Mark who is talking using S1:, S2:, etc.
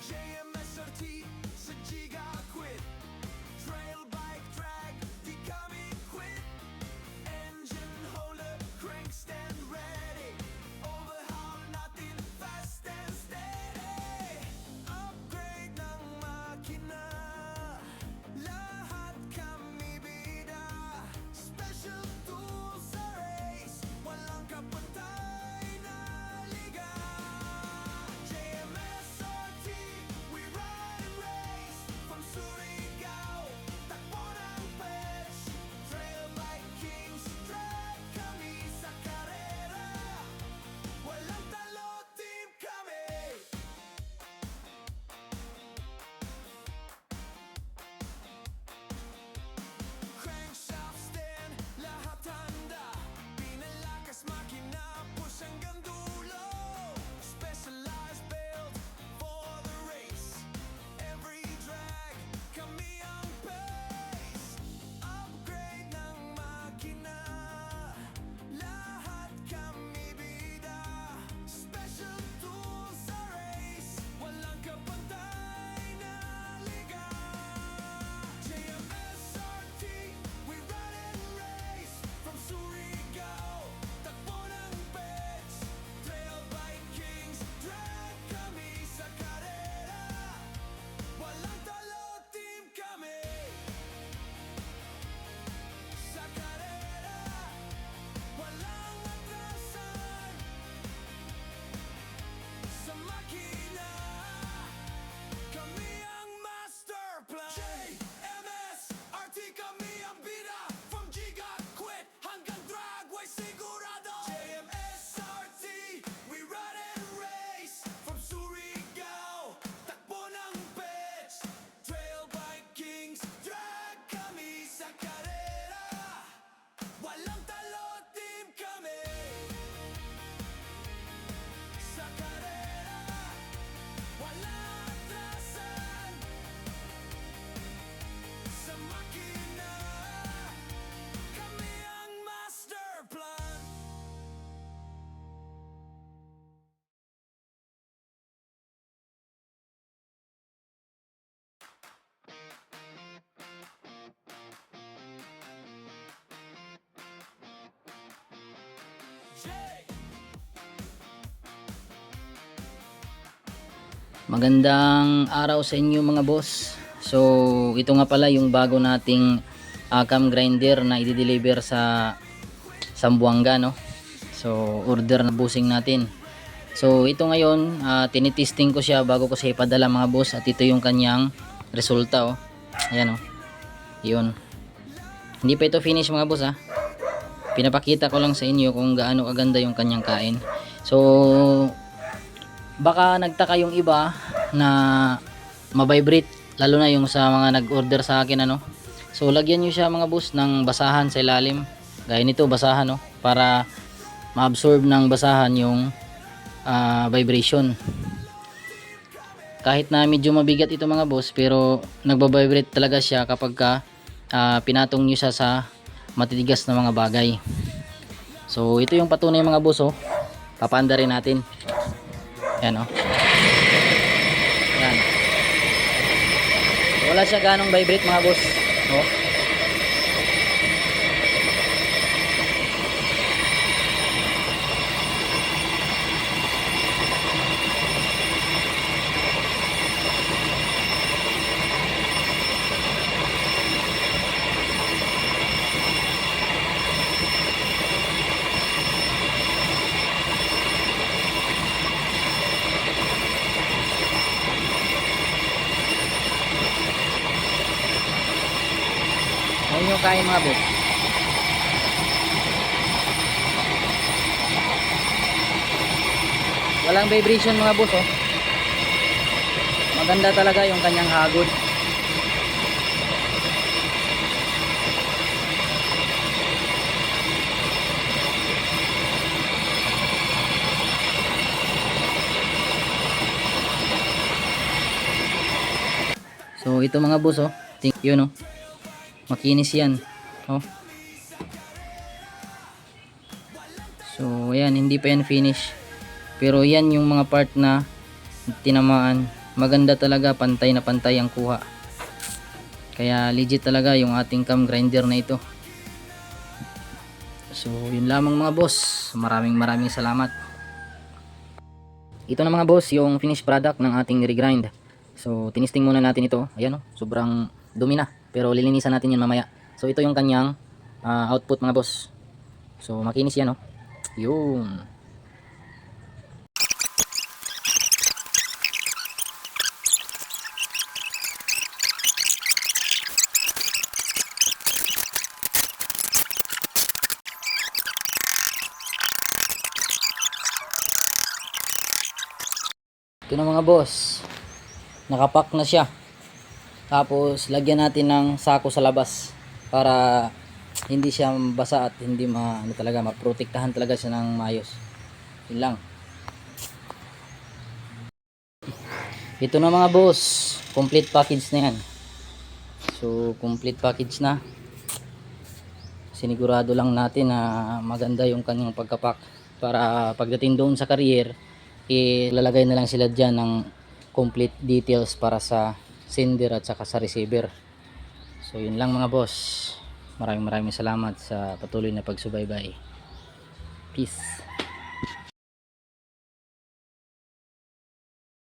S1: JMSRT sa Giga quit. Trail bike drag, di kami quit. Engine holder, crank stand ready. Overhaul natin fast and steady. Upgrade ng makina, lahat kami bida. Special tools sa race, walang kapantay na liga. JMSRT, we ride and race. From Surigao, takbo ng pets. Trail bike kings, drag kami sa karera. Walang talo, team kami. Crankshaft stand, lahat handa. Pinalakas makina, push hanggang dulo. Specialized build for the race. Every drag, kami ang pace. Upgrade ng makina, lahat kami bida. Special tools sa race, walang kapantay na liga. JMSRT, we ride and race. From Surigao, takbo ng pets. Trail bike kings, drag kami sa karera. Walang talo, team kami. Sa karera, walang atrasan. Sa makina, kami ang master plan. JMSRT, kami ang bida. From Giga quit hanggang dragway sigurado. JMSRT, we ride and race. From Surigao, takbo ng pets. Trail bike kings, drag kami sa karera. Walang talo, team kami. Sa karera, walang atrasan. Sa makina, kami ang master plan.
S2: Magandang araw sa inyo mga boss. So ito nga pala yung bago nating cam grinder na i-deliver sa Zamboanga, no? So order na busing natin. So ito ngayon tinitesting ko siya bago ko siya ipadala mga boss, at ito yung kanyang resulta, oh. Ayan, oh. Yun. Hindi pa ito finish mga boss, ha. Pinapakita ko lang sa inyo kung gaano kaganda yung kanyang kain. So baka nagtaka yung iba na mabibrate, lalo na yung sa mga nag-order sa akin, ano. So lagyan nyo siya mga boss ng basahan sa ilalim, gaya nito, basahan, no, para ma-absorb ng basahan yung vibration. Kahit na medyo mabigat ito mga boss, pero nagbabibrate talaga siya kapag pinatong nyo siya sa matitigas na mga bagay. So ito yung patunay mga boss, oh. Papaanda rin natin. Yan, oh. Yan. Wala siya ganong vibrate mga boss, oh. Ayun yung kain mga boss. Walang vibration mga boss, oh. Maganda talaga yung kanyang hagod. So ito mga boss, oh. Yun, oh. Makinis yan. Oh. So ayan, hindi pa yan finish. Pero yan yung mga part na tinamaan. Maganda talaga, pantay na pantay ang kuha. Kaya legit talaga yung ating cam grinder na ito. So yun lamang mga boss. Maraming salamat. Ito na mga boss yung finished product ng ating regrind. So tinisting muna natin ito. Ayan, oh, sobrang dumi na. Pero lilinisan natin yan mamaya. So ito yung kanyang output mga boss. So makinis yan, oh. Yun. Ito na mga boss. Nakapack na siya. Tapos lagyan natin ng sako sa labas para hindi siya basa at hindi maprotektahan talaga siya ng maayos. Yun lang. Ito na mga boss, complete package na yan. So complete package na. Sinigurado lang natin na maganda yung kanyang pagkapak para pagdating doon sa carrier, ilalagay na lang sila dyan ng complete details para sa sender at saka sa receiver. So yun lang mga boss. Maraming salamat sa patuloy na pagsubaybay. Peace.